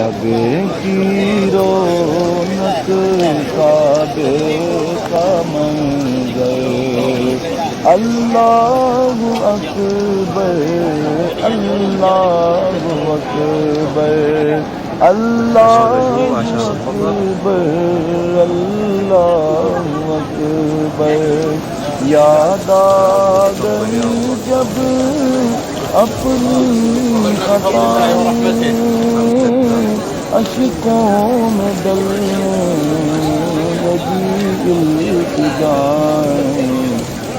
کعبے کی رونق کعبے کا منظر اللہ اکبر اللہ اکبر اللہ اکبر اللہ اکبر یاد آ گئی جب اپنی خطائیں اشکوں میں ڈلنے لگی التجائیں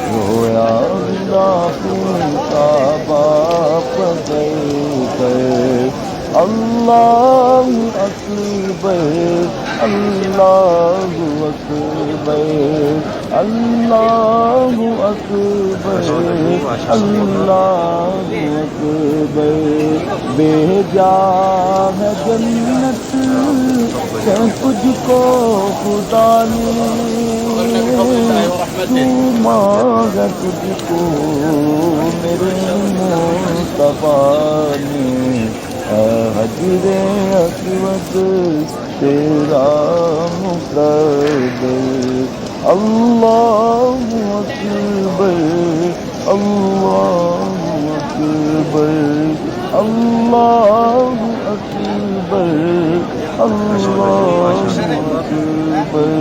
رویا لاکھوں کا باپ کر اللہ اکبر اللہ اکبر اللہ اکبر اللہ اکبر بے جا ہے جنت سے تجھ کو خدا نے تو مانگا تجھ کو میرے مصطفیٰ نے حجر اسود تیرا مقدر اللہ اکبر اللہ اکبر اللہ اکبر اللہ اکبر